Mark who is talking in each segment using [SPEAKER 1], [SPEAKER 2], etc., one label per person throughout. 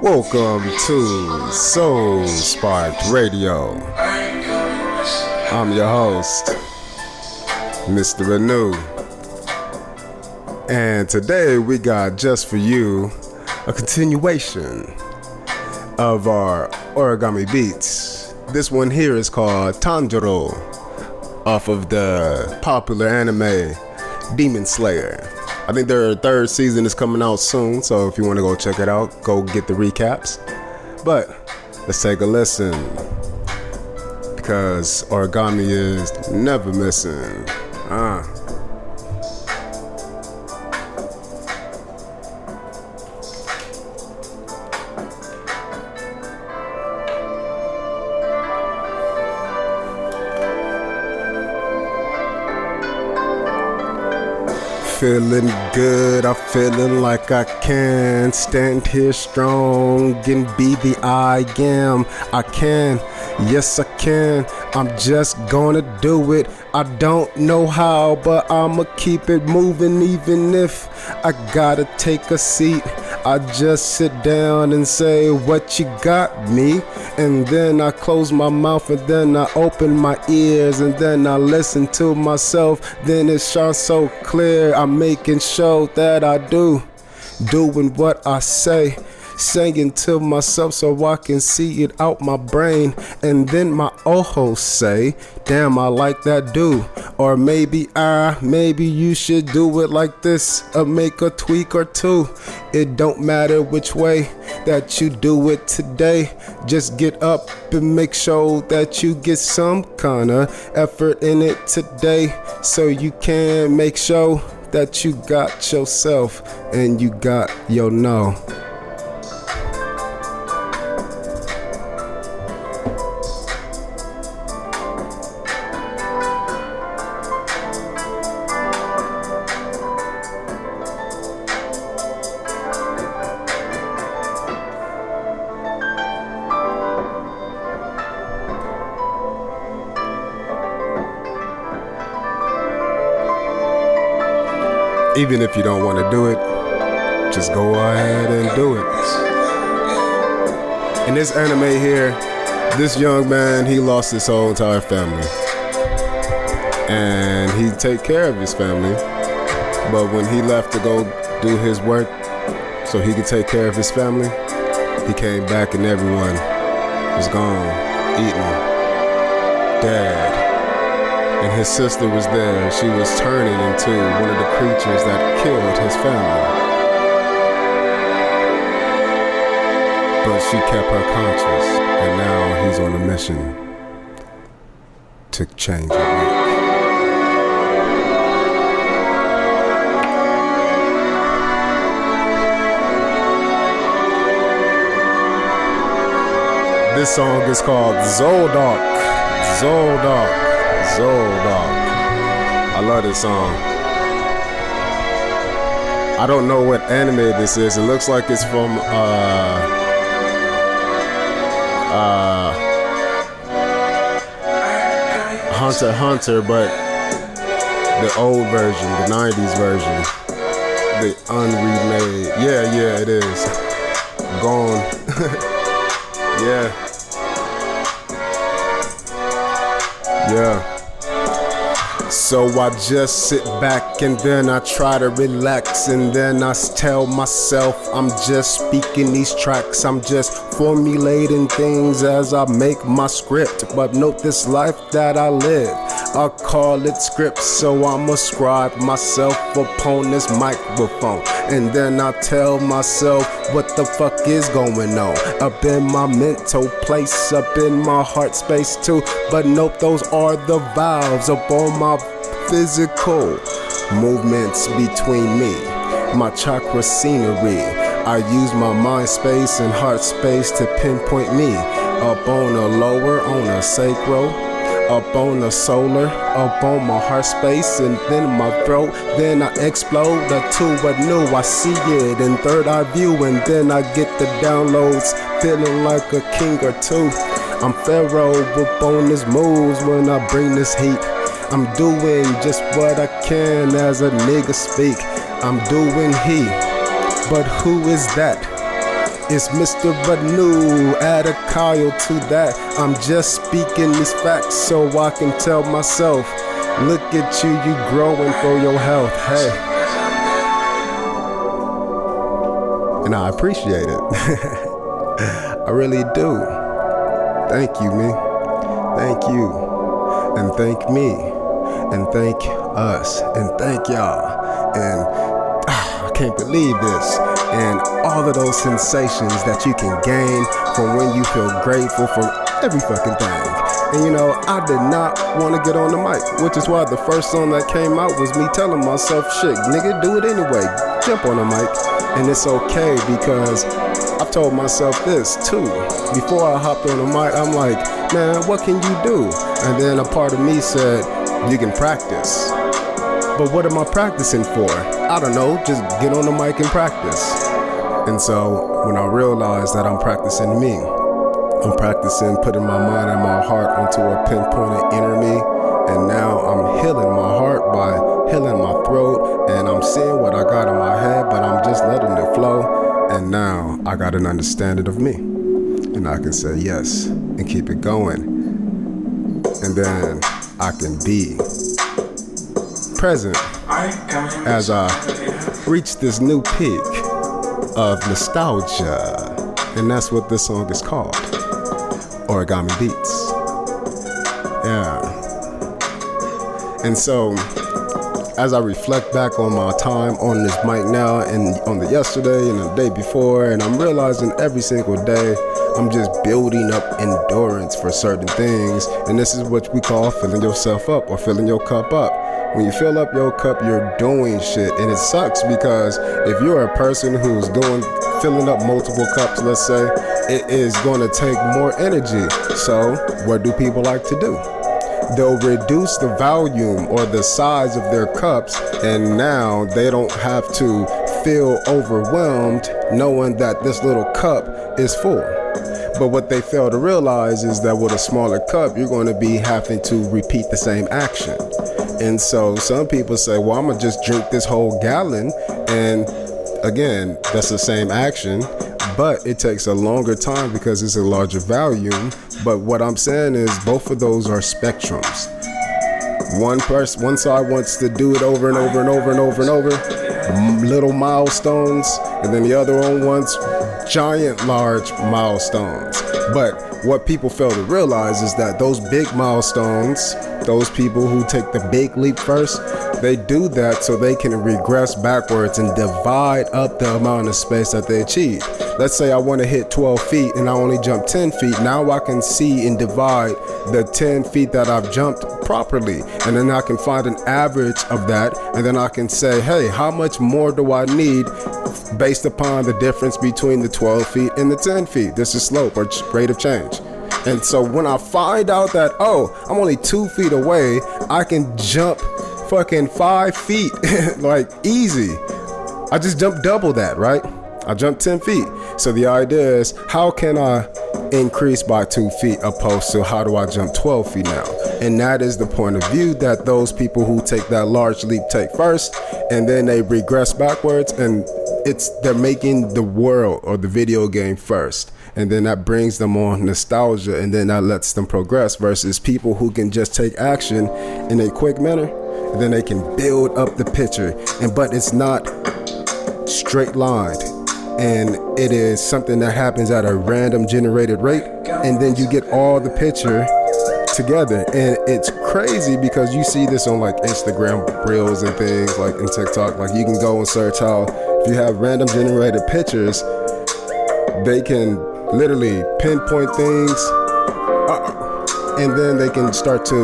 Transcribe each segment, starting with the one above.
[SPEAKER 1] Welcome to Soul Sparked Radio. I'm your host, Mr. Renew. And today we got just for you a continuation of our Origami beats. This one here is called Tanjiro, off of the popular anime Demon Slayer. I think their third season is coming out soon, so if you want to go check it out, go get the recaps. But let's take a listen, because Origami is never missing. Feeling good, I'm feeling like I can stand here strong and be the I am. I can, yes I can, I'm just gonna do it. I don't know how, but I'ma keep it moving even if I gotta take a seat. I just sit down and say, what you got me? And then I close my mouth and then I open my ears and then I listen to myself. Then it shines so clear, I'm making sure that I doing what I say. Saying to myself so I can see it out my brain. And then my ojos say, damn, I like that dude. Or maybe you should do it like this, or make a tweak or two. It don't matter which way that you do it today. Just get up and make sure that you get some kind of effort in it today, so you can make sure that you got yourself and you got your no. Even if you don't want to do it, just go ahead and do it. In this anime here, this young man, he lost his whole entire family. And he take care of his family. But when he left to go do his work so he could take care of his family, he came back and everyone was gone, eaten, dead. And his sister was there. She was turning into one of the creatures that killed his family. But she kept her conscious, and now he's on a mission to change it. This song is called Zoldyck. I love this song. I don't know what anime this is. It looks like it's from Hunter x Hunter, but the old version, the 90s version, the unremade. Yeah, it is. Gone. Yeah. So I just sit back and then I try to relax, and then I tell myself I'm just speaking these tracks. I'm just formulating things as I make my script. But note this life that I live, I call it script. So I'ma scribe myself upon this microphone, and then I tell myself what the fuck is going on up in my mental place, up in my heart space too. But nope, those are the valves up on my physical movements between me, my chakra scenery. I use my mind space and heart space to pinpoint me, up on a lower, on a sacral, up on the solar, up on my heart space, and then my throat. Then I explode to what new. I see it in third eye view, and then I get the downloads, feeling like a king or two. I'm Pharaoh up on his moves when I bring this heat. I'm doing just what I can as a nigga speak. I'm doing he, But who is that? It's Mr. Banu, add a Kyle to that. I'm just speaking these facts so I can tell myself, look at you, you growing for your health, hey. And I appreciate it. I really do. Thank you, me. Thank you. And thank me. And thank us. And thank y'all. And I can't believe this. And all of those sensations that you can gain from when you feel grateful for every fucking thing. And you know, I did not want to get on the mic, which is why the first song that came out was me telling myself, shit, nigga, do it anyway. Jump on the mic. And it's okay because I've told myself this too. Before I hopped on the mic, I'm like, man, what can you do? And then a part of me said, you can practice. But what am I practicing for? I don't know, just get on the mic and practice. And so when I realized that I'm practicing me, I'm practicing putting my mind and my heart onto a pinpointed inner me. And now I'm healing my heart by healing my throat. And I'm seeing what I got in my head, but I'm just letting it flow. And now I got an understanding of me. And I can say yes and keep it going. And then I can be present as I reach this new peak of nostalgia. And that's what this song is called. Origami Beats. Yeah. And so, as I reflect back on my time on this mic now and on the yesterday and the day before, and I'm realizing every single day I'm just building up endurance for certain things. And this is what we call filling yourself up or filling your cup up. When you fill up your cup, you're doing shit. And it sucks because if you're a person who's filling up multiple cups, let's say, it is going to take more energy. So what do people like to do? They'll reduce the volume or the size of their cups, and now they don't have to feel overwhelmed knowing that this little cup is full. But what they fail to realize is that with a smaller cup, you're going to be having to repeat the same action. And so some people say, well, I'm going to just drink this whole gallon. And again, that's the same action, but it takes a longer time because it's a larger volume. But what I'm saying is both of those are spectrums. One side wants to do it over and over and over and over and over, little milestones, and then the other one wants giant, large milestones. But what people fail to realize is that those big milestones, those people who take the big leap first, they do that so they can regress backwards and divide up the amount of space that they achieve. Let's say I want to hit 12 feet and I only jump 10 feet. Now I can see and divide the 10 feet that I've jumped properly. And then I can find an average of that. And then I can say, hey, how much more do I need based upon the difference between the 12 feet and the 10 feet? This is slope or rate of change. And so when I find out that, oh, I'm only 2 feet away, I can jump fucking 5 feet, like easy. I just jumped double that, right? I jumped 10 feet. So the idea is, how can I increase by 2 feet opposed to how do I jump 12 feet now? And that is the point of view that those people who take that large leap take first, and then they regress backwards, and they're making the world or the video game first. And then that brings them on nostalgia, and then that lets them progress, versus people who can just take action in a quick manner, and then they can build up the picture. But it's not straight lined, and it is something that happens at a random generated rate, and then you get all the picture together. And it's crazy because you see this on like Instagram reels and things, like in TikTok. Like you can go and search how if you have random generated pictures, they can literally pinpoint things, and then they can start to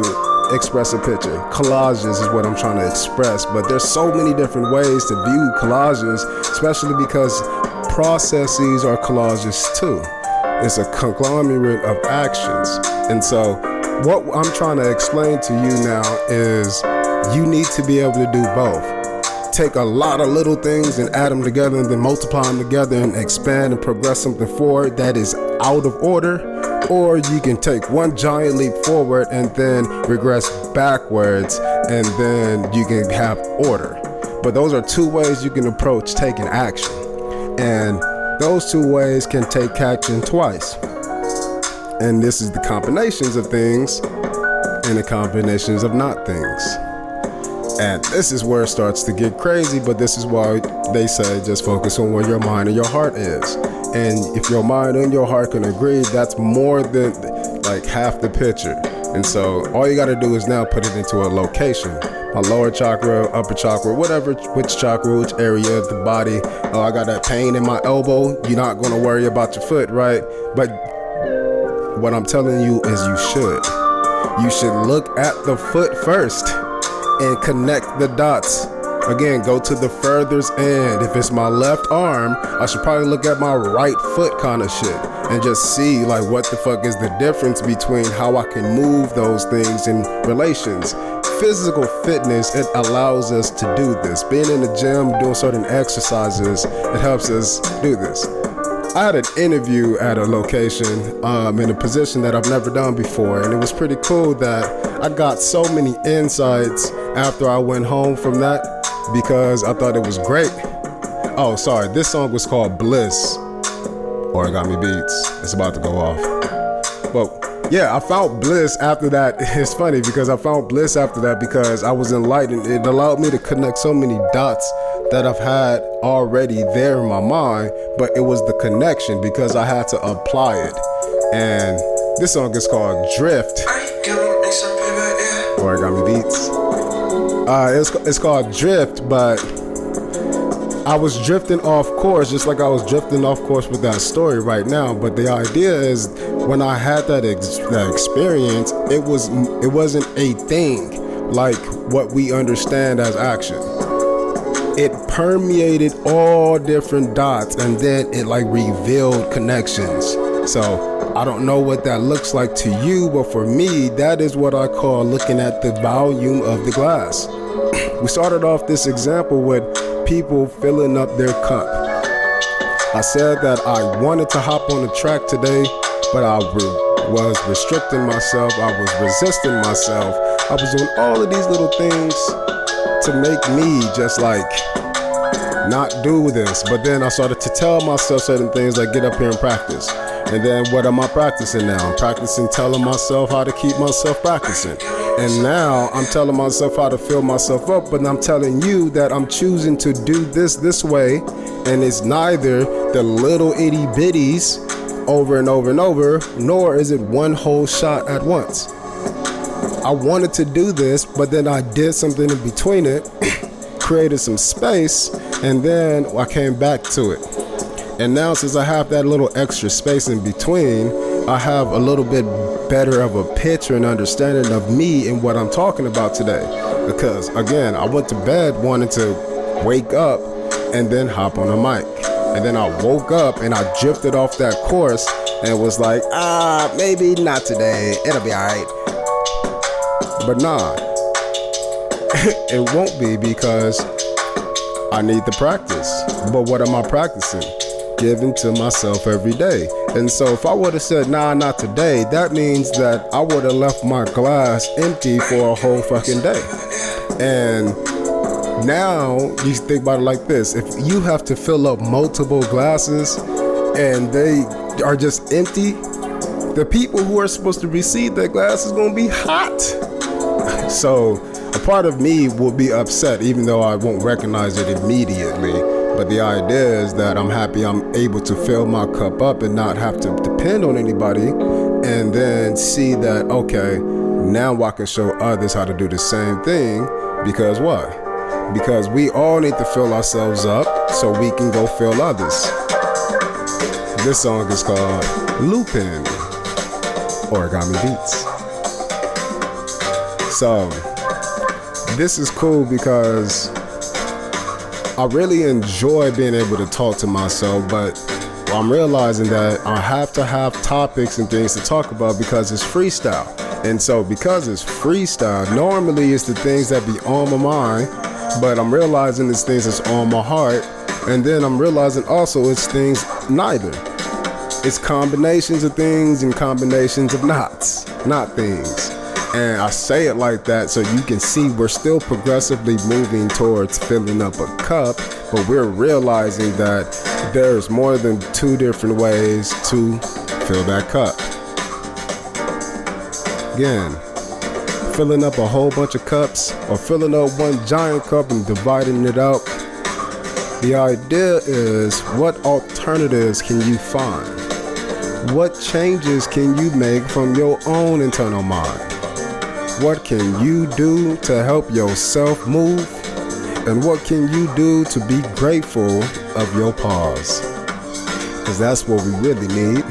[SPEAKER 1] express a picture. Collages is what I'm trying to express, but there's so many different ways to view collages, especially because processes are collages too. It's a conglomerate of actions. And so what I'm trying to explain to you now is you need to be able to do both. Take a lot of little things and add them together, and then multiply them together and expand and progress something forward that is out of order. Or you can take one giant leap forward and then regress backwards, and then you can have order. But those are two ways you can approach taking action. And those two ways can take action twice. And this is the combinations of things and the combinations of not things. And this is where it starts to get crazy, but this is why they say just focus on where your mind and your heart is. And if your mind and your heart can agree, that's more than like half the picture. And so all you got to do is now put it into a location. My lower chakra, upper chakra, whatever, which chakra, which area of the body. Oh, I got that pain in my elbow. You're not going to worry about your foot, right? But what I'm telling you is you should. You should look at the foot first and connect the dots. Again, go to the furthest end. If it's my left arm, I should probably look at my right foot kind of shit and just see like what the fuck is the difference between how I can move those things in relations. Physical fitness, it allows us to do this. Being in the gym, doing certain exercises, it helps us do this. I had an interview at a location in a position that I've never done before, and it was pretty cool that I got so many insights after I went home from that because I thought it was great. Oh, sorry, this song was called Bliss, Origami Beats. It's about to go off. But yeah, I found bliss after that. It's funny because I found bliss after that because I was enlightened. It allowed me to connect so many dots that I've had already there in my mind, but it was the connection because I had to apply it. And this song is called Drift. Origami Beats. It's called Drift, but I was drifting off course, just like I was drifting off course with that story right now. But the idea is, when I had that experience, it wasn't a thing like what we understand as action. It permeated all different dots, and then it like revealed connections. So I don't know what that looks like to you, but for me, that is what I call looking at the volume of the glass. We started off this example with people filling up their cup. I said that I wanted to hop on the track today, but I was restricting myself. I was resisting myself. I was doing all of these little things to make me just like not do this. But then I started to tell myself certain things like get up here and practice. And then what am I practicing now? I'm practicing telling myself how to keep myself practicing. And now I'm telling myself how to fill myself up, but I'm telling you that I'm choosing to do this way, and it's neither the little itty bitties over and over and over, nor is it one whole shot at once. I wanted to do this, but then I did something in between it, created some space, and then I came back to it. And now since I have that little extra space in between, I have a little bit better of a picture and understanding of me and what I'm talking about today. Because again, I went to bed wanting to wake up and then hop on a mic. And then I woke up and I drifted off that course and was like, maybe not today, it'll be alright. But nah, it won't be because I need the practice. But what am I practicing? Giving to myself every day. And so if I would have said, nah, not today, that means that I would have left my glass empty for a whole fucking day. And now you think about it like this. If you have to fill up multiple glasses and they are just empty, the people who are supposed to receive that glass is going to be hot. So a part of me will be upset, even though I won't recognize it immediately. But the idea is that I'm happy I'm able to fill my cup up and not have to depend on anybody, and then see that, okay, now I can show others how to do the same thing. Because why? Because we all need to fill ourselves up so we can go fill others. This song is called Lupin, Origami Beats. So this is cool because I really enjoy being able to talk to myself, but I'm realizing that I have to have topics and things to talk about because it's freestyle. And so because it's freestyle, normally it's the things that be on my mind, but I'm realizing it's things that's on my heart. And then I'm realizing also it's things neither. It's combinations of things and combinations of not things. And I say it like that so you can see we're still progressively moving towards filling up a cup, But we're realizing that there's more than two different ways to fill that cup. Again, filling up a whole bunch of cups or filling up one giant cup and dividing it out. The idea is, what alternatives can you find? What changes can you make from your own internal mind? What can you do to help yourself move? And what can you do to be grateful of your pause? Because that's what we really need.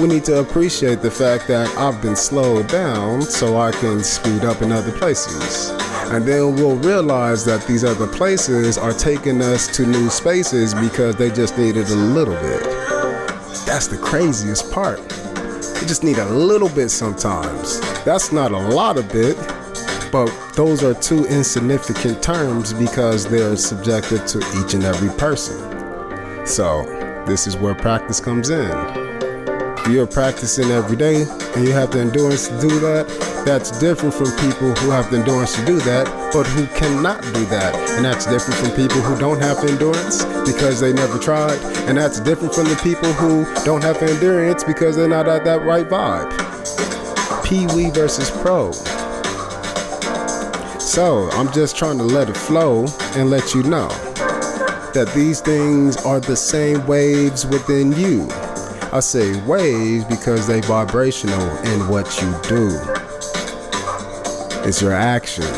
[SPEAKER 1] We need to appreciate the fact that I've been slowed down so I can speed up in other places. And then we'll realize that these other places are taking us to new spaces because they just needed a little bit. That's the craziest part. You just need a little bit sometimes. That's not a lot of bit, but those are two insignificant terms because they're subjective to each and every person. So this is where practice comes in. If you're practicing every day and you have the endurance to do that, that's different from people who have the endurance to do that, but who cannot do that. And that's different from people who don't have the endurance because they never tried. And that's different from the people who don't have the endurance because they're not at that right vibe. Pee-wee versus pro. So I'm just trying to let it flow and let you know that these things are the same waves within you. I say waves because they're vibrational in what you do. It's your actions.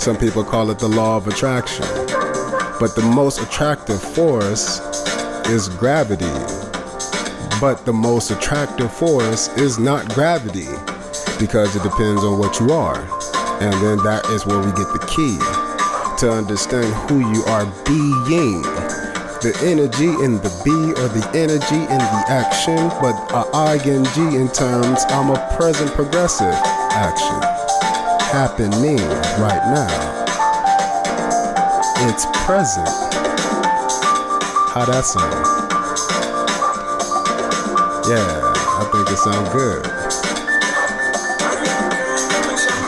[SPEAKER 1] Some people call it the law of attraction. But the most attractive force is gravity. But the most attractive force is not gravity because it depends on what you are. And then that is where we get the key to understand who you are being. The energy in the be or the energy in the action, but ing in terms, I'm a present progressive action happening right now. It's present. How that sound? Yeah, I think it sounds good.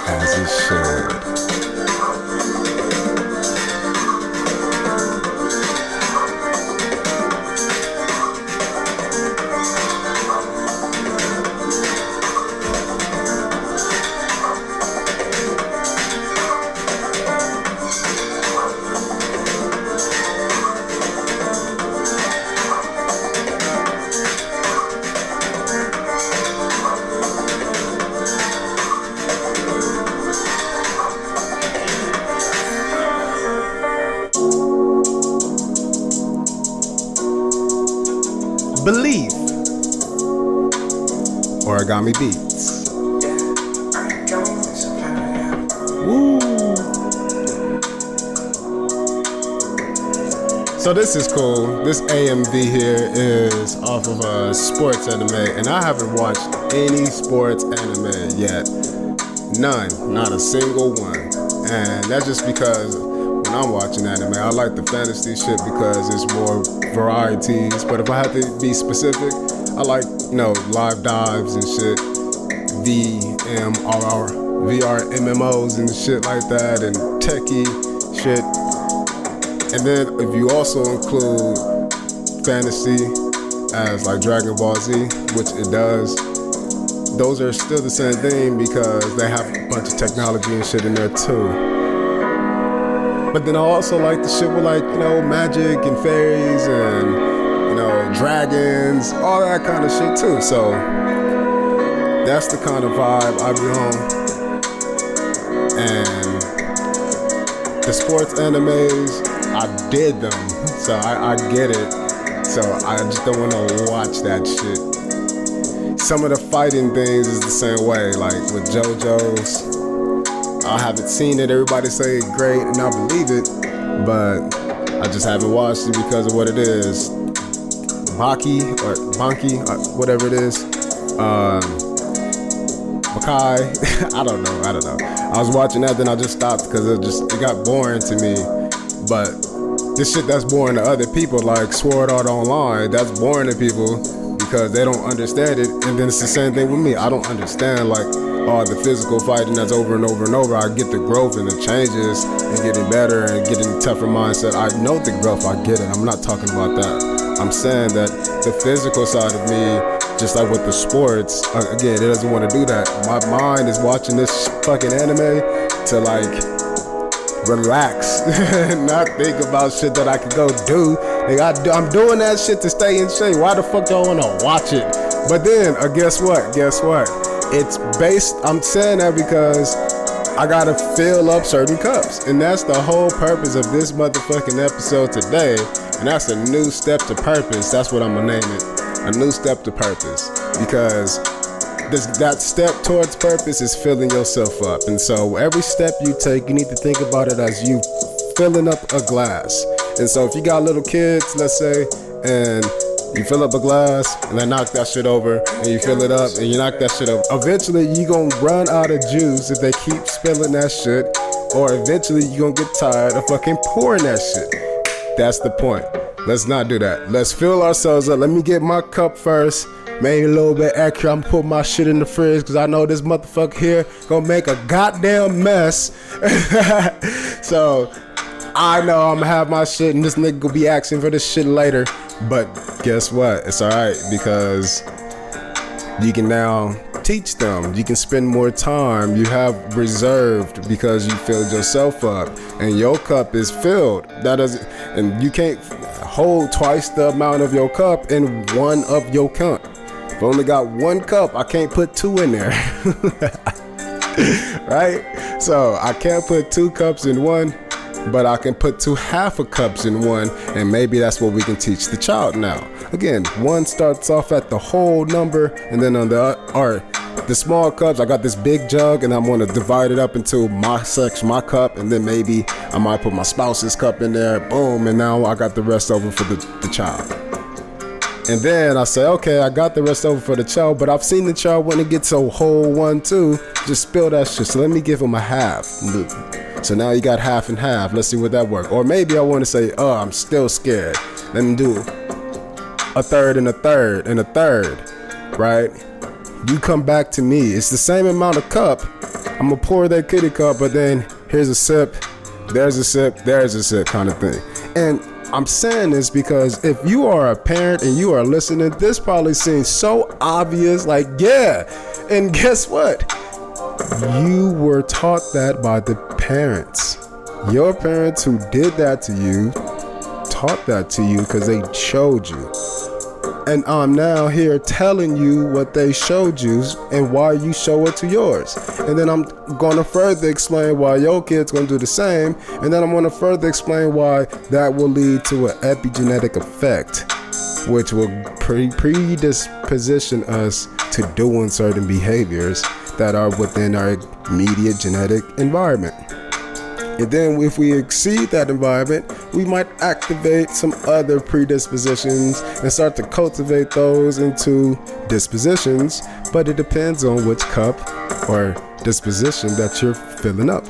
[SPEAKER 1] As it should. Belief. Origami beats. Woo. So this is cool. This AMV here is off of a sports anime, and I haven't watched any sports anime yet. None, not a single one. And that's just because when I'm watching anime, I like the fantasy shit because it's more varieties. But if I have to be specific, I like, live dives and shit, VR MMOs and shit like that, and techie shit. And then if you also include fantasy as like Dragon Ball Z, which it does, those are still the same thing because they have a bunch of technology and shit in there too. But then I also like the shit with magic and fairies and dragons, all that kind of shit too. So that's the kind of vibe I be on. And the sports animes, I did them, so I get it. So I just don't want to watch that shit. Some of the fighting things is the same way, like with JoJo's. I haven't seen it, everybody say it's great, and I believe it, but I just haven't watched it because of what it is. Banki, whatever it is. Makai, I don't know. I was watching that, then I just stopped because it got boring to me. But this shit that's boring to other people, like Sword Art Online, that's boring to people because they don't understand it. And then it's the same thing with me. I don't understand all the physical fighting that's over and over and over. I get the growth and the changes and getting better and getting a tougher mindset. I know the growth, I get it. I'm not talking about that. I'm saying that the physical side of me, just like with the sports, again, it doesn't want to do that. My mind is watching this fucking anime to like relax and not think about shit that I could go do. Like I'm doing that shit to stay in shape. Why the fuck y'all wanna watch it? But then, guess what? It's based, I'm saying that because I gotta fill up certain cups. And that's the whole purpose of this motherfucking episode today. And that's a new step to purpose. That's what I'm gonna name it. A new step to purpose. Because that step towards purpose is filling yourself up. And so every step you take, you need to think about it as you filling up a glass. And so if you got little kids, let's say, and you fill up a glass and then knock that shit over, and you fill it up and you knock that shit over, eventually you gonna run out of juice if they keep spilling that shit, or eventually you gonna get tired of fucking pouring that shit. That's the point. Let's not do that. Let's fill ourselves up. Let me get my cup first. Maybe a little bit extra. I'm putting my shit in the fridge because I know this motherfucker here gonna make a goddamn mess. So I know I'm gonna have my shit and this nigga gonna be asking for this shit later. But guess what? It's alright because you can now teach them. You can spend more time. You have reserved because you filled yourself up and your cup is filled. And you can't hold twice the amount of your cup in one of your cup. If I only got one cup, I can't put two in there. Right? So I can't put two cups in one, but I can put two half a cups in one, and maybe that's what we can teach the child now. Again, one starts off at the whole number, and then on the small cups, I got this big jug, and I'm gonna divide it up into my section, my cup, and then maybe I might put my spouse's cup in there, boom, and now I got the rest over for the child. And then I say, okay, I got the rest over for the child, but I've seen the child when it gets a whole one too, just spill that shit. So let me give him a half. So now you got half and half. Let's see what that works. Or maybe I want to say, oh, I'm still scared. Let me do a third and a third and a third, right? You come back to me. It's the same amount of cup. I'm going to pour that kitty cup, but then here's a sip, there's a sip, there's a sip kind of thing. And I'm saying this because if you are a parent and you are listening, this probably seems so obvious, like, yeah. And guess what? You were taught that by the parents. Your parents who did that to you taught that to you because they showed you. And I'm now here telling you what they showed you and why you show it to yours. And then I'm going to further explain why your kid's going to do the same. And then I'm going to further explain why that will lead to an epigenetic effect, which will predisposition us to doing certain behaviors that are within our immediate genetic environment. And then if we exceed that environment, we might activate some other predispositions and start to cultivate those into dispositions, but it depends on which cup or disposition that you're filling up.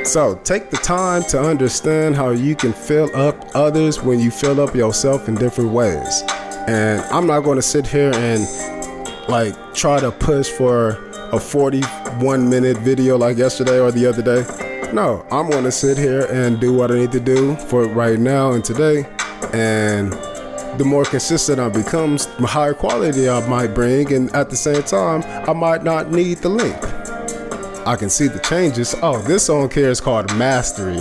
[SPEAKER 1] So take the time to understand how you can fill up others when you fill up yourself in different ways. And I'm not going to sit here and like try to push for a 41-minute video like yesterday or the other day. No, I'm going to sit here and do what I need to do for right now and today. And the more consistent I become, the higher quality I might bring. And at the same time, I might not need the link. I can see the changes. Oh, this song here is called Mastery,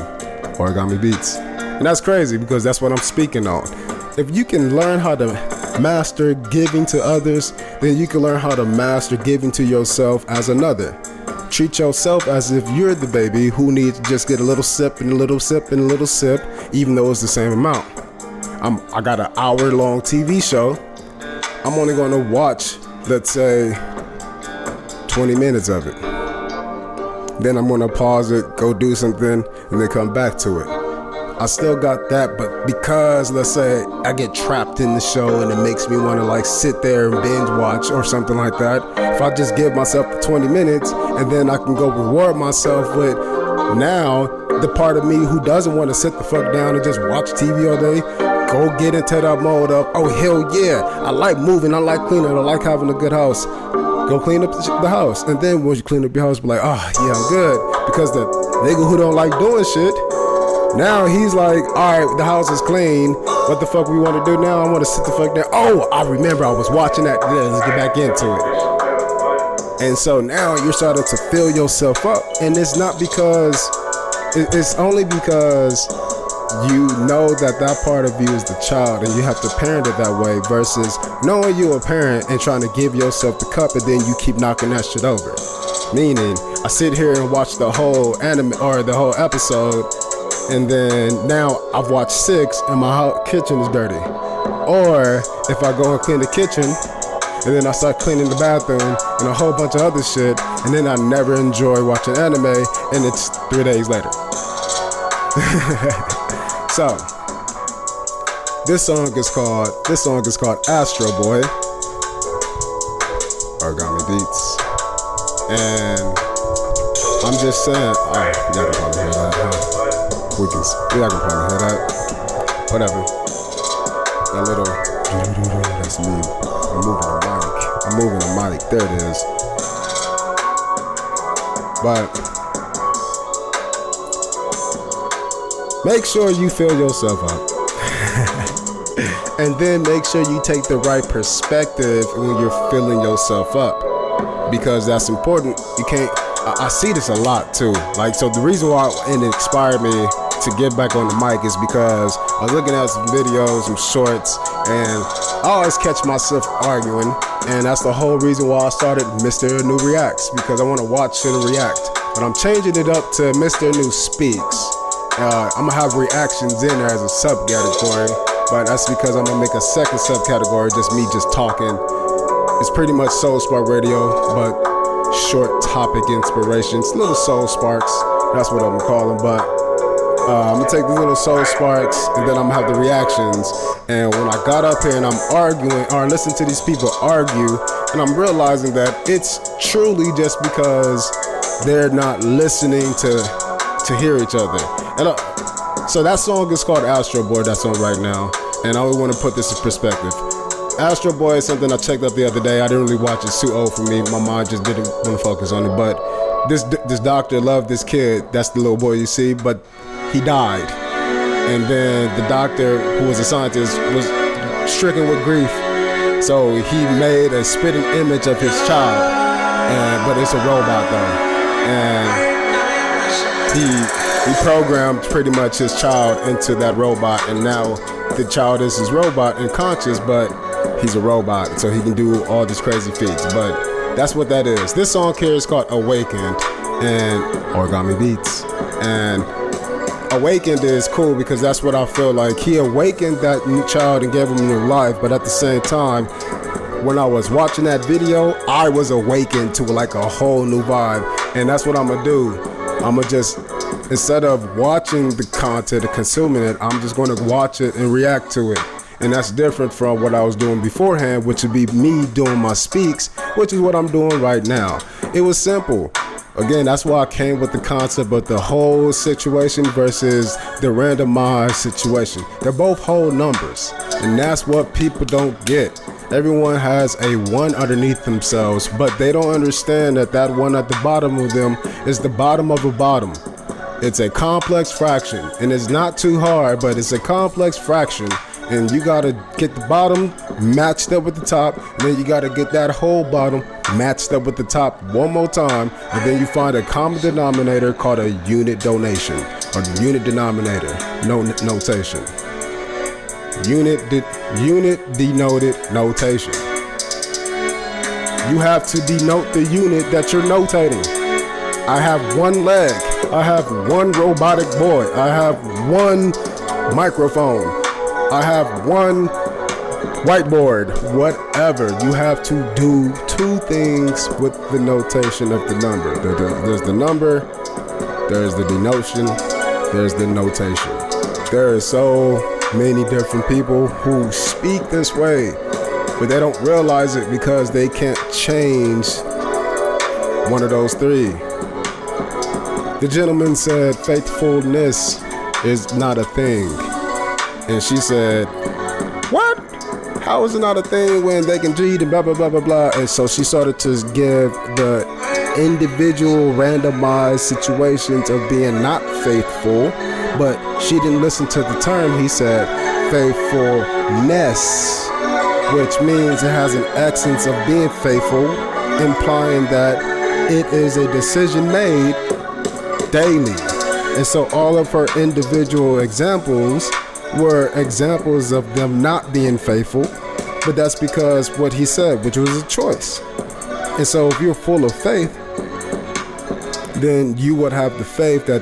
[SPEAKER 1] Origami Beats. And that's crazy because that's what I'm speaking on. If you can learn how to master giving to others, then you can learn how to master giving to yourself as another. Treat yourself as if you're the baby who needs to just get a little sip and a little sip and a little sip, even though it's the same amount. I got an hour-long TV show. I'm only going to watch, let's say, 20 minutes of it. Then I'm going to pause it, go do something, and then come back to it. I still got that, but because, let's say, I get trapped in the show and it makes me want to like sit there and binge watch or something like that, if I just give myself the 20 minutes and then I can go reward myself with now the part of me who doesn't want to sit the fuck down and just watch TV all day go get into that mode of, oh hell yeah, I like moving, I like cleaning, I like having a good house. Go clean up the house. And then once you clean up your house, be like, oh yeah, I'm good. Because the nigga who don't like doing shit, now he's like, all right, the house is clean. What the fuck we want to do now? I want to sit the fuck down. Oh, I remember I was watching that. Yeah, let's get back into it. And so now you're starting to fill yourself up. And it's not because, it's only because you know that part of you is the child and you have to parent it that way versus knowing you're a parent and trying to give yourself the cup and then you keep knocking that shit over. Meaning, I sit here and watch the whole anime or the whole episode, and then now I've watched 6 and my kitchen is dirty. Or if I go and clean the kitchen and then I start cleaning the bathroom and a whole bunch of other shit, and then I never enjoy watching anime and it's 3 days later. So this song is called Astro Boy, Origami Beats. And I'm just saying, y'all can probably hear that, huh? Y'all can probably hear that. Whatever. That little, that's me. I'm moving the mic. There it is. But make sure you fill yourself up. And then make sure you take the right perspective when you're filling yourself up. Because that's important. You can't, I see this a lot too. Like, so the reason why it inspired me to get back on the mic is because I was looking at some videos, some shorts, and I always catch myself arguing. And that's the whole reason why I started Mr. New Reacts, because I want to watch and react. But I'm changing it up to Mr. New Speaks. I'm gonna have reactions in there as a subcategory, but that's because I'm gonna make a second subcategory, just me just talking. It's pretty much Soul Spark Radio, but short topic inspirations, little soul sparks. That's what I'm gonna call them. But I'm gonna take the little soul sparks, and then I'm gonna have the reactions. And when I got up here and I'm arguing or listen to these people argue, and I'm realizing that it's truly just because they're not listening to hear each other. And so that song is called Astro Boy. That's on right now, and I want to put this in perspective. Astro Boy is something I checked out the other day. I didn't really watch it. It's too old for me. My mind just didn't want to focus on it. But this doctor loved this kid. That's the little boy you see. But he died. And then the doctor, who was a scientist, was stricken with grief. So he made a spitting image of his child. But it's a robot though. And he programmed pretty much his child into that robot. And now the child is his robot and conscious, but he's a robot, so he can do all these crazy feats. But that's what that is. This song here is called Awakened and Origami Beats. And Awakened is cool because that's what I feel like. He awakened that new child and gave him new life, but at the same time, when I was watching that video, I was awakened to like a whole new vibe. And that's what I'm gonna do. I'm gonna just, instead of watching the content and consuming it, I'm just gonna watch it and react to it. And that's different from what I was doing beforehand, which would be me doing my speaks, which is what I'm doing right now. It was simple. Again, that's why I came with the concept of the whole situation versus the randomized situation. They're both whole numbers, and that's what people don't get. Everyone has a 1 underneath themselves, but they don't understand that that 1 at the bottom of them is the bottom of a bottom. It's a complex fraction, and it's not too hard, but it's a complex fraction. And you gotta get the bottom matched up with the top, and then you gotta get that whole bottom matched up with the top one more time, and then you find a common denominator called a unit donation, or unit denominator notation. Unit denoted notation. You have to denote the unit that you're notating. I have 1 leg. I have 1 robotic boy. I have 1 microphone. I have 1 whiteboard, whatever. You have to do 2 things with the notation of the number. There's the number, there's the denotion, there's the notation. There are so many different people who speak this way, but they don't realize it because they can't change one of those 3. The gentleman said faithfulness is not a thing. And she said, what? How is it not a thing when they can cheat and blah, blah, blah, blah, blah? And so she started to give the individual randomized situations of being not faithful, but she didn't listen to the term. He said faithfulness, which means it has an essence of being faithful, implying that it is a decision made daily. And so all of her individual examples were examples of them not being faithful, but that's because what he said, which was a choice. And so if you're full of faith, then you would have the faith that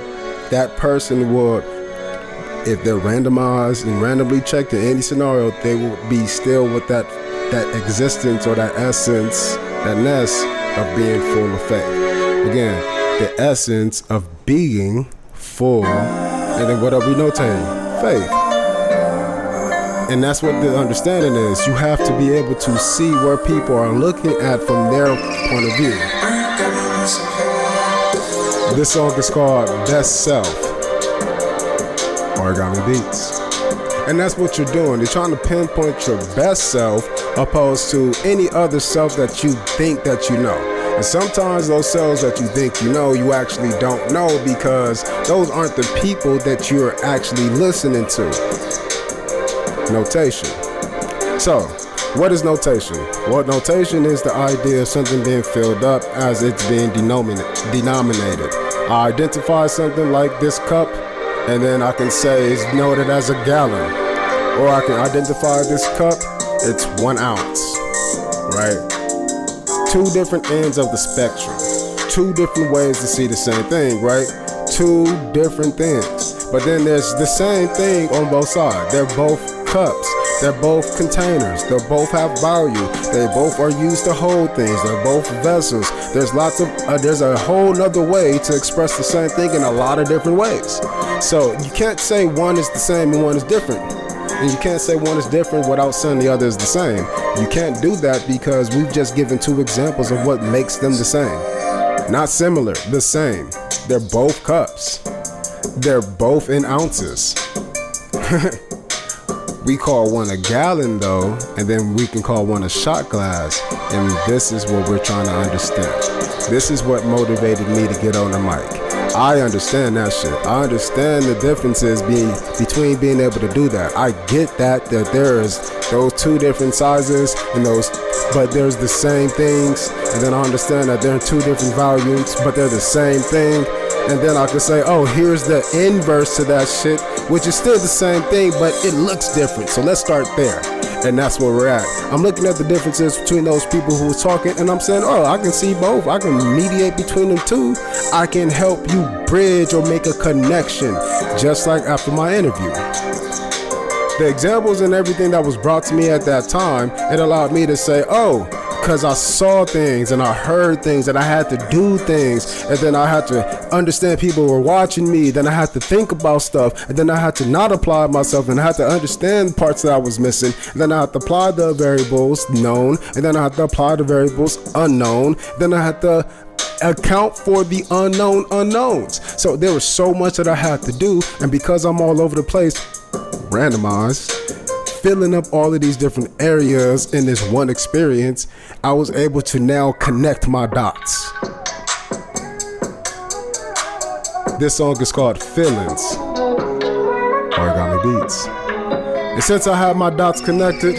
[SPEAKER 1] that person would, if they're randomized and randomly checked in any scenario, they will be still with that existence or that essence, that ness of being full of faith. Again, the essence of being full, and then what are we notating? Faith. And that's what the understanding is. You have to be able to see where people are looking at from their point of view. This song is called Best Self, Origami Beats. And that's what you're doing. You're trying to pinpoint your best self opposed to any other self that you think that you know. And sometimes those selves that you think you know, you actually don't know, because those aren't the people that you're actually listening to. Notation. So, what is notation? Well, notation is the idea of something being filled up as it's being denominated. I identify something like this cup, and then I can say it's noted as a gallon. Or I can identify this cup, it's 1 ounce, right? Two different ends of the spectrum. Two different ways to see the same thing, right? Two different things. But then there's the same thing on both sides. They're both cups. They're both containers. They both have value. They both are used to hold things. They're both vessels. There's there's a whole nother way to express the same thing in a lot of different ways. So you can't say one is the same and one is different. And you can't say one is different without saying the other is the same. You can't do that because we've just given two examples of what makes them the same. Not similar, the same. They're both cups. They're both in ounces. We call one a gallon though, and then we can call one a shot glass. And this is what we're trying to understand. This is what motivated me to get on the mic. I understand that shit. I understand the differences between being able to do that. I get that there's those two different sizes and but there's the same things. And then I understand that they're in two different volumes, but they're the same thing. And then I can say, oh, here's the inverse to that shit, which is still the same thing, but it looks different. So let's start there. And that's where we're at. I'm looking at the differences between those people who are talking, and I'm saying, oh, I can see both. I can mediate between them two. I can help you bridge or make a connection, just like after my interview. The examples and everything that was brought to me at that time, it allowed me to say, oh, because I saw things and I heard things and I had to do things, and then I had to understand people were watching me, then I had to think about stuff, and then I had to not apply myself, and I had to understand parts that I was missing, and then I had to apply the variables known, and then I had to apply the variables unknown, then I had to account for the unknown unknowns. So there was so much that I had to do, and because I'm all over the place, randomized, filling up all of these different areas in this one experience, I was able to now connect my dots. This song is called Feelings, Origami Beats. And since I have my dots connected,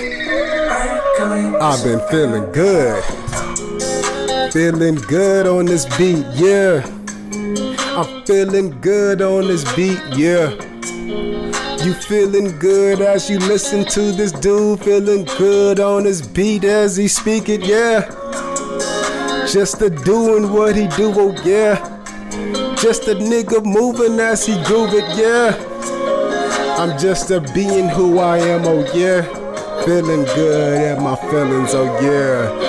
[SPEAKER 1] I've been feeling good. Feeling good on this beat, yeah. I'm feeling good on this beat, yeah. You feeling good as you listen to this dude, feeling good on his beat as he speak it, yeah. Just a doing what he do, oh yeah. Just a nigga moving as he groove it, yeah. I'm just a being who I am, oh yeah. Feeling good at my feelings, oh yeah.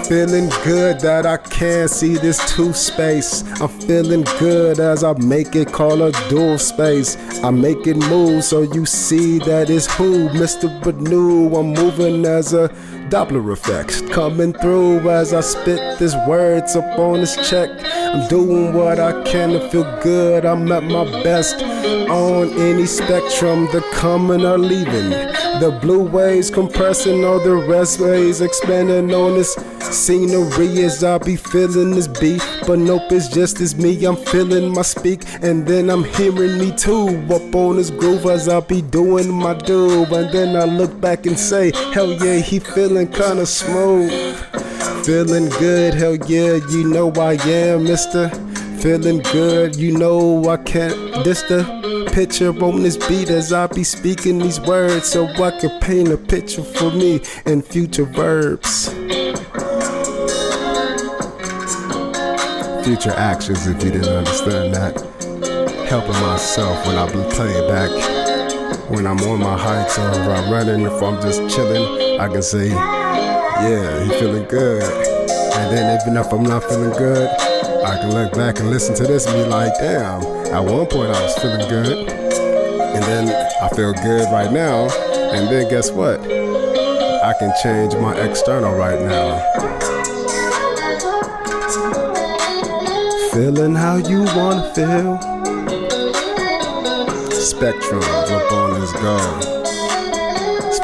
[SPEAKER 1] Feeling good that I can't see this two space. I'm feeling good as I make it call a dual space. I make it move so you see that it's who, Mr. Banu. I'm moving as a Doppler effect, coming through as I spit this words up on this check. I'm doing what I can to feel good. I'm at my best on any spectrum, the coming or leaving. The blue waves compressing, all the rest waves expanding on this scenery as I be feeling this beat. But nope, it's just as me, I'm feeling my speak. And then I'm hearing me too, up on this groove as I be doing my do. And then I look back and say, hell yeah, he feeling kinda smooth. Feeling good, hell yeah, you know I am, mister. Feeling good, you know I can't diss the picture on this beat as I be speaking these words, so I can paint a picture for me in future verbs. Future actions, if you didn't understand that. Helping myself when I be playing back. When I'm on my hikes or if I'm running, if I'm just chilling, I can say, yeah, he feeling good. And then even if I'm not feeling good, I can look back and listen to this and be like, damn, at one point I was feeling good. And then I feel good right now. And then guess what? I can change my external right now. Feeling how you wanna feel. Spectrum, up on this go.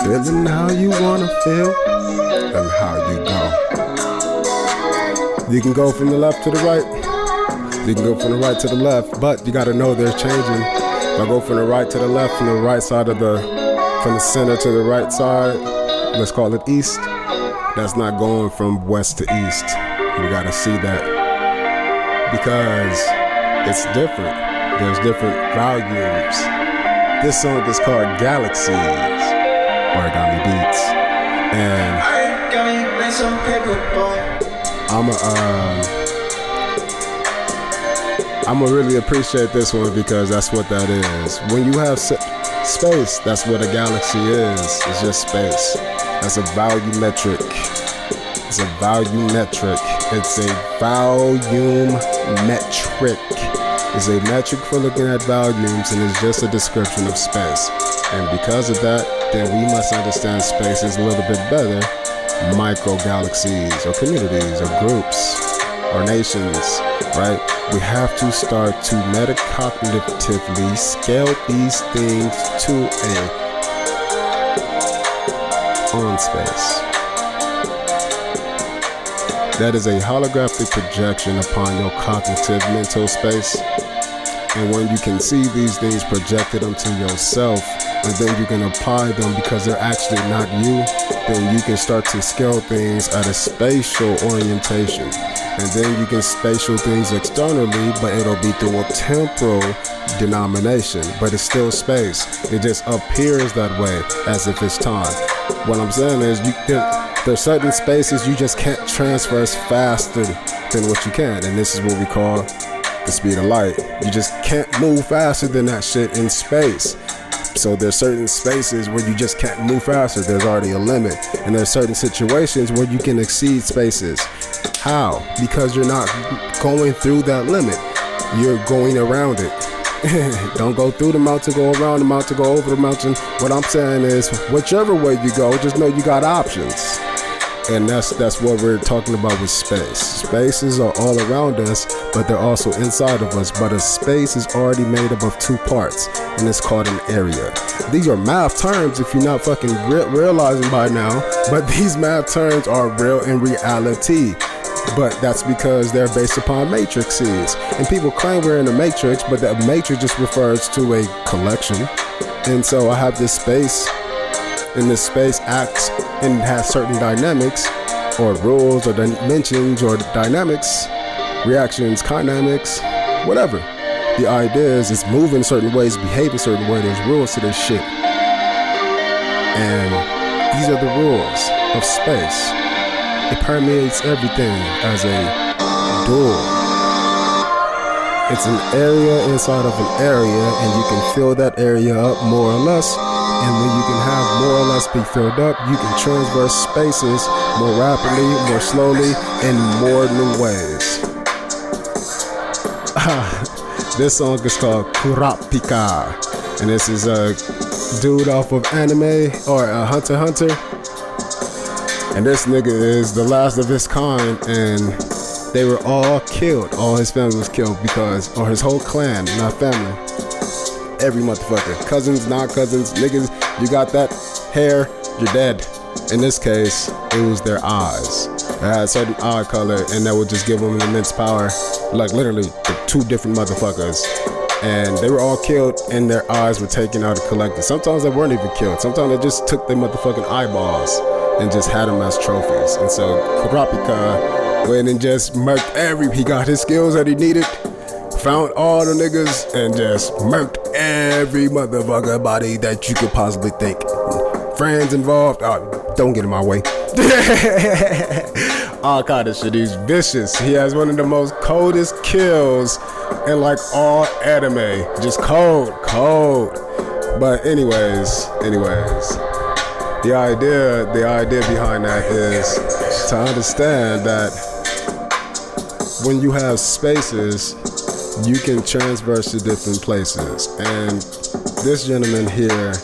[SPEAKER 1] Feeling how you wanna feel and how you go. You can go from the left to the right. You can go from the right to the left, but you gotta know they're changing. If I go from the right to the left, from the right side of from the center to the right side, let's call it east, that's not going from west to east. We gotta see that because it's different. There's different volumes. This song is called Galaxies, Origami Beats, and I'ma really appreciate this one because that's what that is. When you have space, that's what a galaxy is. It's just space. That's a volume metric. It's a volume metric. It's a volume metric. It's a metric for looking at volumes, and it's just a description of space. And because of that, then we must understand spaces a little bit better. Micro galaxies or communities or groups or nations, right? We have to start to metacognitively scale these things to on space. That is a holographic projection upon your cognitive mental space. And when you can see these things projected onto yourself, and then you can apply them because they're actually not you, then you can start to scale things at a spatial orientation. And then you can spatial things externally, but it'll be through a temporal denomination, but it's still space. It just appears that way as if it's time. What I'm saying is there's certain spaces you just can't transfer as faster than what you can. And this is what we call the speed of light. You just can't move faster than that shit in space. So there's certain spaces where you just can't move faster. There's already a limit. And there's certain situations where you can exceed spaces. How? Because you're not going through that limit. You're going around it. Don't go through the mountain, go around the mountain, go over the mountain. What I'm saying is, whichever way you go, just know you got options. And that's what we're talking about with space. Spaces are all around us, but they're also inside of us. But a space is already made up of two parts, and it's called an area. These are math terms if you're not fucking realizing by now, but these math terms are real in reality. But that's because they're based upon matrices. And people claim we're in a matrix, but that matrix just refers to a collection. And so I have this space, and this space acts and has certain dynamics or rules or dimensions or dynamics, reactions, dynamics, whatever. The idea is it's moving certain ways, behaving certain ways. There's rules to this shit. And these are the rules of space. It permeates everything as a door. It's an area inside of an area, and you can fill that area up more or less. And when you can have more or less be filled up, you can transverse spaces more rapidly, more slowly, in more new ways. This song is called Kurapika, and this is a dude off of anime or Hunter x Hunter. And this nigga is the last of his kind, and They were all killed. All his family was killed or his whole clan, not family. Every motherfucker. Cousins, non-cousins, niggas, you got that hair, you're dead. In this case, it was their eyes. They had a certain eye color, and that would just give them immense power. Like literally, the two different motherfuckers. And they were all killed, and their eyes were taken out and collected. Sometimes they weren't even killed. Sometimes they just took their motherfucking eyeballs and just had them as trophies. And so Kurapika went and just murked he got his skills that he needed, found all the niggas, and just murked every motherfucker body that you could possibly think. Friends involved, don't get in my way. All kind of shit. He's vicious. He has one of the most coldest kills in like all anime. Just cold. But anyways, the idea behind that is to understand that when you have spaces, you can transverse to different places. And this gentleman here,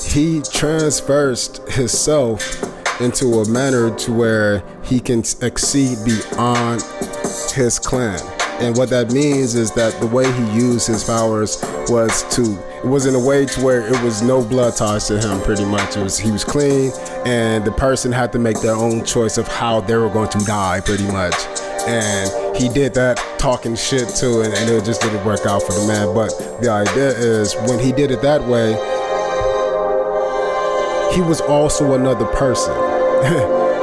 [SPEAKER 1] he transversed himself into a manner to where he can exceed beyond his clan. And what that means is that the way he used his powers was in a way to where it was no blood ties to him, pretty much. He was clean, and the person had to make their own choice of how they were going to die, pretty much. And he did that talking shit too, and it just didn't work out for the man. But the idea is, when he did it that way, he was also another person.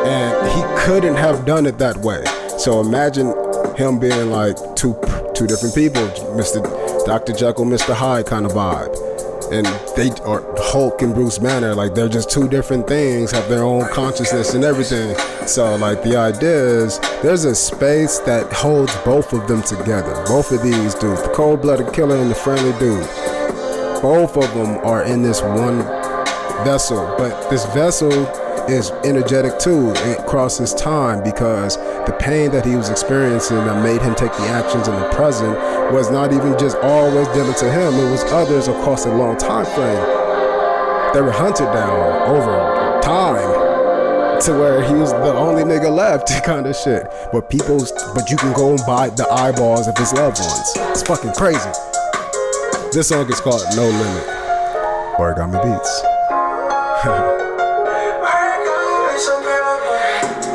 [SPEAKER 1] And he couldn't have done it that way. So imagine him being like two different people, Mr. Dr. Jekyll, Mr. Hyde kind of vibe. And they are Hulk and Bruce Banner, like they're just two different things, have their own consciousness and everything. So like the idea is there's a space that holds both of them together. Both of these dudes, the cold-blooded killer and the friendly dude, both of them are in this one vessel. But this vessel is energetic too. It crosses time, because the pain that he was experiencing that made him take the actions in the present was not even just always dealing to him. It was others across a long time frame. They were hunted down over time to where he was the only nigga left, kind of shit. But you can go and buy the eyeballs of his loved ones. It's fucking crazy. This song is called No Limit. Origami Beats.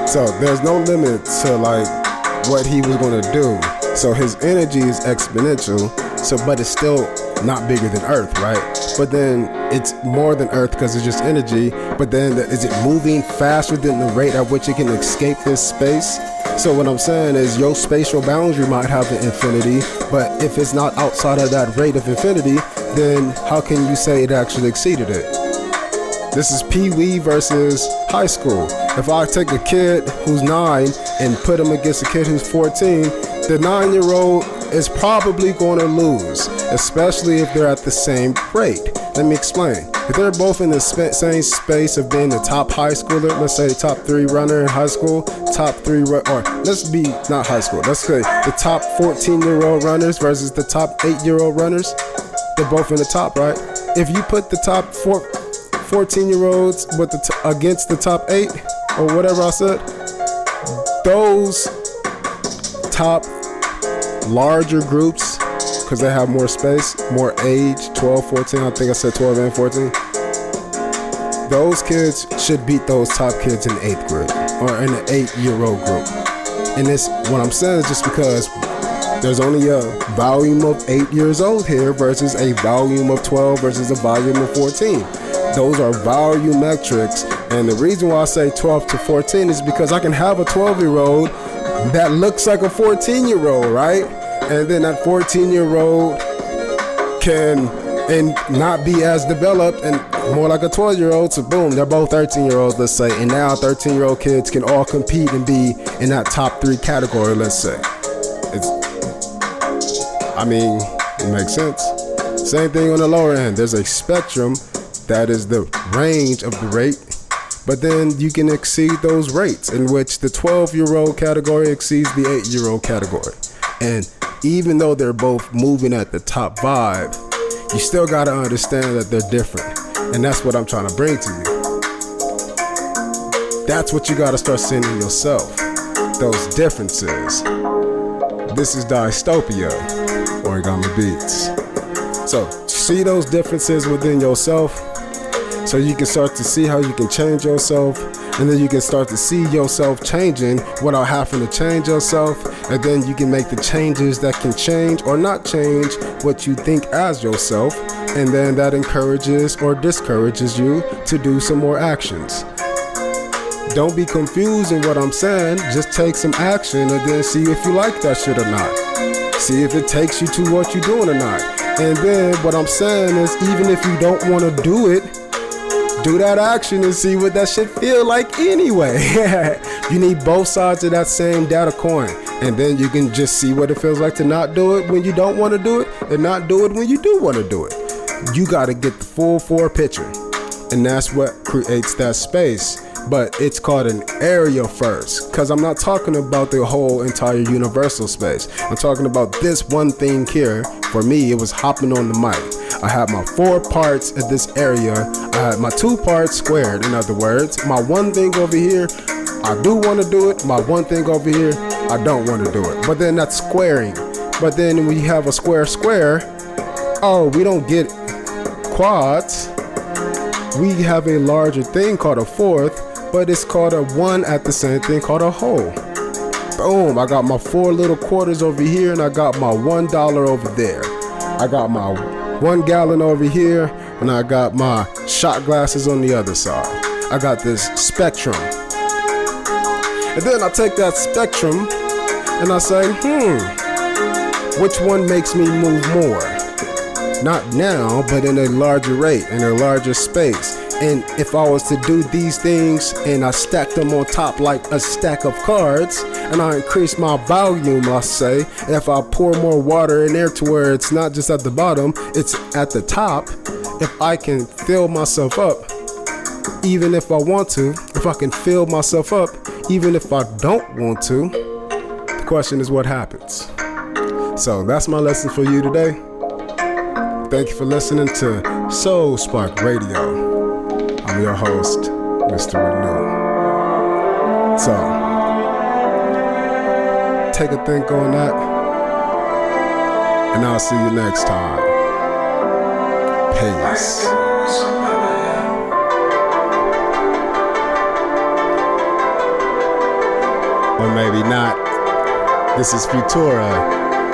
[SPEAKER 1] So there's no limit to like what he was gonna do. So his energy is exponential. But it's still not bigger than Earth, right? But then it's more than Earth because it's just energy. But then is it moving faster than the rate at which it can escape this space? So what I'm saying is your spatial boundary might have an infinity, but if it's not outside of that rate of infinity, then how can you say it actually exceeded it? This is Pee-wee versus high school. If I take a kid who's 9 and put him against a kid who's 14, the 9-year-old is probably going to lose, especially if they're at the same rate. Let me explain. If they're both in the same space of being the top high schooler, let's say top 3 runner in high school, top 3, or let's be not high school, let's say the top 14-year-old runners versus the top 8-year-old runners, they're both in the top, right? If you put the top 14-year-olds with against the top 8, or whatever I said, those top larger groups, because they have more space, more age, 12, 14, I think I said 12 and 14, those kids should beat those top kids in the 8th grade, or in the 8-year-old group. And this, what I'm saying is just because there's only a volume of 8 years old here versus a volume of 12 versus a volume of 14. Those are volumetrics, and the reason why I say 12 to 14 is because I can have a 12-year-old that looks like a 14-year-old, right? And then that 14-year-old can not be as developed and more like a 12-year-old, so boom, they're both 13-year-olds, let's say, and now 13-year-old kids can all compete and be in that top 3 category, let's say. It makes sense. Same thing on the lower end. There's a spectrum that is the range of the rate, but then you can exceed those rates, in which the 12-year-old category exceeds the 8-year-old category. And even though they're both moving at the top vibe, you still gotta understand that they're different. And that's what I'm trying to bring to you. That's what you gotta start seeing in yourself. those differences. This is Dystopia, Origami Beats. So see those differences within yourself, so you can start to see how you can change yourself, and then you can start to see yourself changing without having to change yourself, and then you can make the changes that can change or not change what you think as yourself, and then that encourages or discourages you to do some more actions. Don't be confused in what I'm saying. Just take some action and then see if you like that shit or not. See if it takes you to what you're doing or not. And then what I'm saying is, even if you don't want to do it, do that action and see what that shit feel like anyway. You need both sides of that same data coin. And then you can just see what it feels like to not do it when you don't want to do it, and not do it when you do want to do it. You got to get the full forward picture. And that's what creates that space. But it's called an area first, because I'm not talking about the whole entire universal space. I'm talking about this one thing here. For me, it was hopping on the mic. I had my 4 parts of this area. I had my 2 parts squared, in other words. My one thing over here, I do want to do it. My one thing over here, I don't want to do it. But then that's squaring. But then when you have a square, oh, we don't get quads. We have a larger thing called a fourth, but it's called a one at the same thing called a whole. Boom, I got my 4 little quarters over here, and I got my $1 over there. I got my 1 gallon over here, and I got my shot glasses on the other side. I got this spectrum. And then I take that spectrum and I say, which one makes me move more? Not now, but in a larger rate, in a larger space. And if I was to do these things and I stack them on top like a stack of cards, and I increase my volume, let's say, and if I pour more water in there to where it's not just at the bottom, it's at the top, if I can fill myself up, even if I want to, if I can fill myself up, even if I don't want to, the question is what happens. So that's my lesson for you today. Thank you for listening to Soul Spark Radio. I'm your host, Mr. Renew. So, take a think on that, and I'll see you next time. Peace. Or maybe not. This is Futura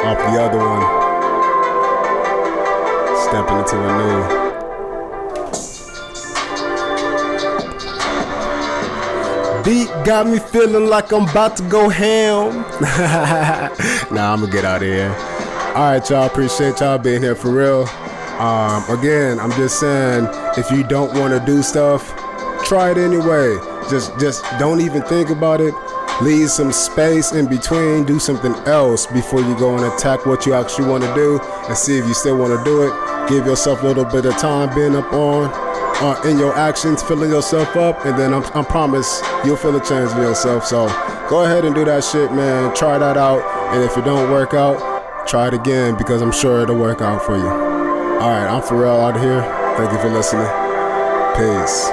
[SPEAKER 1] off the other one. Stepping into a new. Beat got me feeling like I'm about to go ham. Nah, I'm gonna get out of here. Alright, y'all, appreciate y'all being here for real. Again, I'm just saying, if you don't want to do stuff, try it anyway. Just don't even think about it. Leave some space in between. Do something else before you go and attack what you actually want to do, and see if you still want to do it. Give yourself a little bit of time being up on in your actions, filling yourself up, and then I promise you'll feel a change in yourself. So go ahead and do that shit, man. Try that out, and if it don't work out, try it again, because I'm sure it'll work out for you. All right, I'm Pharrell out of here. Thank you for listening. Peace.